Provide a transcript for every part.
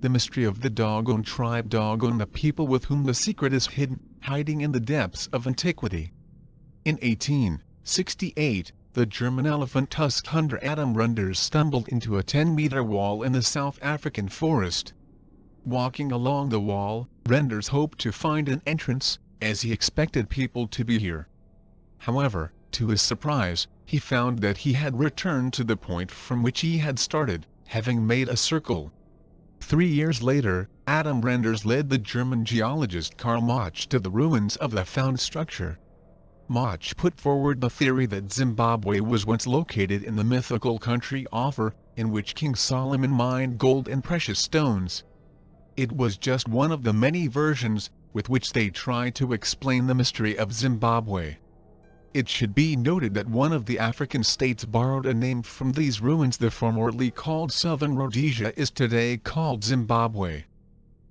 the mystery of the Dogon tribe. Dogon, the people with whom the secret is hidden, hiding in the depths of antiquity. In 1868, the German elephant tusk hunter Adam Renders stumbled into a 10-meter wall in the South African forest. Walking along the wall, Renders hoped to find an entrance, as he expected people to be here. However, to his surprise, he found that he had returned to the point from which he had started, having made a circle. 3 years later, Adam Renders led the German geologist Karl Mach to the ruins of the found structure. Mach put forward the theory that Zimbabwe was once located in the mythical country Ofir, in which King Solomon mined gold and precious stones. It was just one of the many versions with which they tried to explain the mystery of Zimbabwe. It should be noted that one of the African states borrowed a name from these ruins. The formerly called Southern Rhodesia is today called Zimbabwe.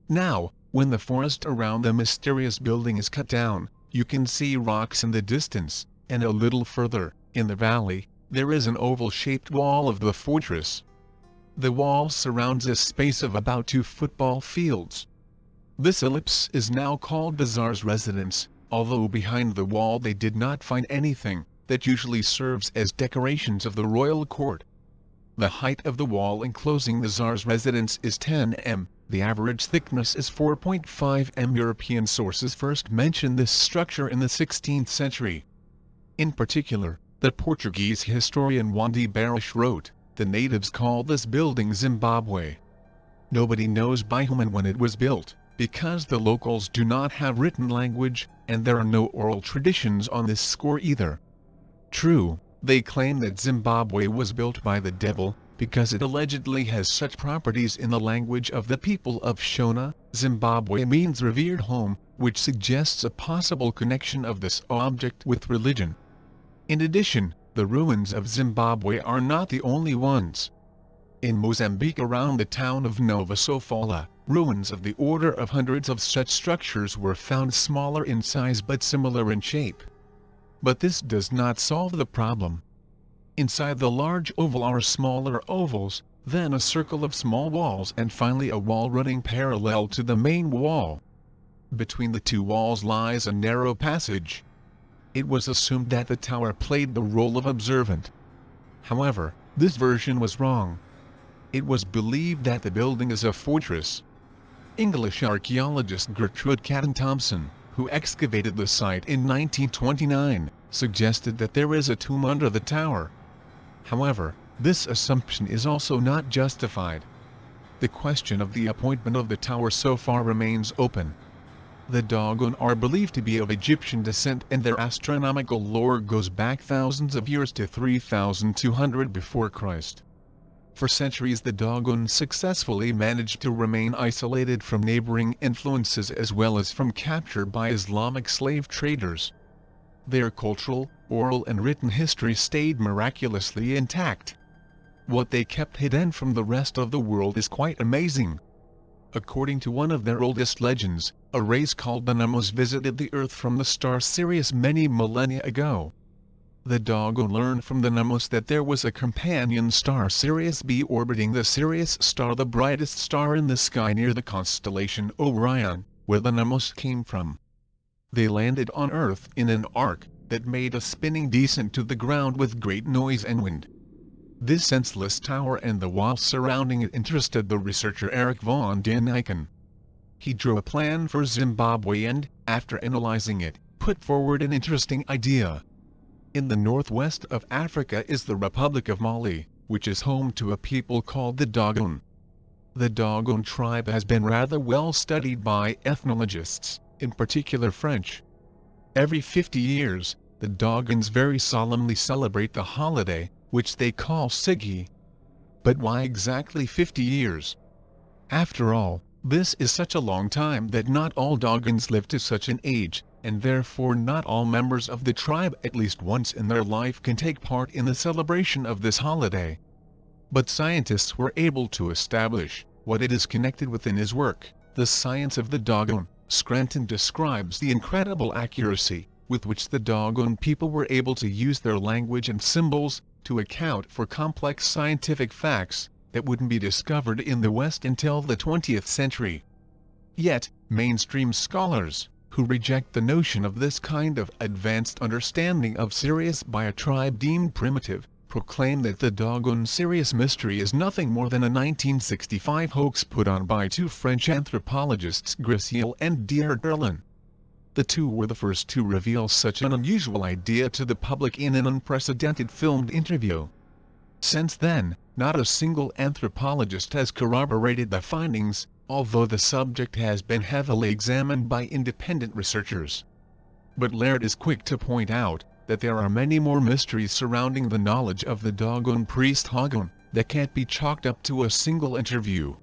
Now, when the forest around the mysterious building is cut down, you can see rocks in the distance, and a little further, in the valley, there is an oval-shaped wall of the fortress. The wall surrounds a space of about 2 football fields. This ellipse is now called the Tsar's residence, although behind the wall they did not find anything. That usually serves as decorations of the royal court. The height of the wall enclosing the Tsar's residence is 10 m, the average thickness is 4.5 m. European sources first mention this structure in the 16th century. In particular, the Portuguese historian Juan de Barros wrote, "The natives call this building Zimbabwe." Nobody knows by whom and when it was built, because the locals do not have written language, and there are no oral traditions on this score either. True, they claim that Zimbabwe was built by the devil, because it allegedly has such properties in the language of the people of Shona. Zimbabwe means revered home, which suggests a possible connection of this object with religion. In addition, the ruins of Zimbabwe are not the only ones. In Mozambique, around the town of Nova Sofala, ruins of the order of hundreds of such structures were found, smaller in size but similar in shape. But this does not solve the problem. Inside the large oval are smaller ovals, then a circle of small walls, and finally a wall running parallel to the main wall. Between the two walls lies a narrow passage. It was assumed that the tower played the role of observant. However, this version was wrong. It was believed that the building is a fortress. English archaeologist Gertrude Catton Thompson, who excavated the site in 1929, suggested that there is a tomb under the tower. However, this assumption is also not justified. The question of the appointment of the tower so far remains open. The Dogon are believed to be of Egyptian descent, and their astronomical lore goes back thousands of years to 3200 before Christ. For centuries the Dogon successfully managed to remain isolated from neighboring influences as well as from capture by Islamic slave traders. Their cultural, oral and written history stayed miraculously intact. What they kept hidden from the rest of the world is quite amazing. According to one of their oldest legends, a race called the Nemos visited the Earth from the star Sirius many millennia ago. The Dogon learned from the Nemos that there was a companion star Sirius B orbiting the Sirius star, the brightest star in the sky near the constellation Orion, where the Nemos came from. They landed on Earth in an ark that made a spinning descent to the ground with great noise and wind. This senseless tower and the wall surrounding it interested the researcher Eric von Däniken. He drew a plan for Zimbabwe and, after analyzing it, put forward an interesting idea. In the northwest of Africa is the Republic of Mali, which is home to a people called the Dogon. The Dogon tribe has been rather well studied by ethnologists, in particular French. Every 50 years, the Dogons very solemnly celebrate the holiday, which they call Sigi. But why exactly 50 years? After all, this is such a long time that not all Dogons live to such an age, and therefore not all members of the tribe at least once in their life can take part in the celebration of this holiday. But scientists were able to establish what it is connected with in his work, The Science of the Dogon. Scranton describes the incredible accuracy with which the Dogon people were able to use their language and symbols to account for complex scientific facts, that wouldn't be discovered in the West until the 20th century. Yet, mainstream scholars, who reject the notion of this kind of advanced understanding of Sirius by a tribe deemed primitive, proclaim that the Dogon Sirius mystery is nothing more than a 1965 hoax put on by two French anthropologists Grisel and Dieterlen. The two were the first to reveal such an unusual idea to the public in an unprecedented filmed interview. Since then, not a single anthropologist has corroborated the findings, although the subject has been heavily examined by independent researchers. But Laird is quick to point out that there are many more mysteries surrounding the knowledge of the Dogon priest Dogon that can't be chalked up to a single interview.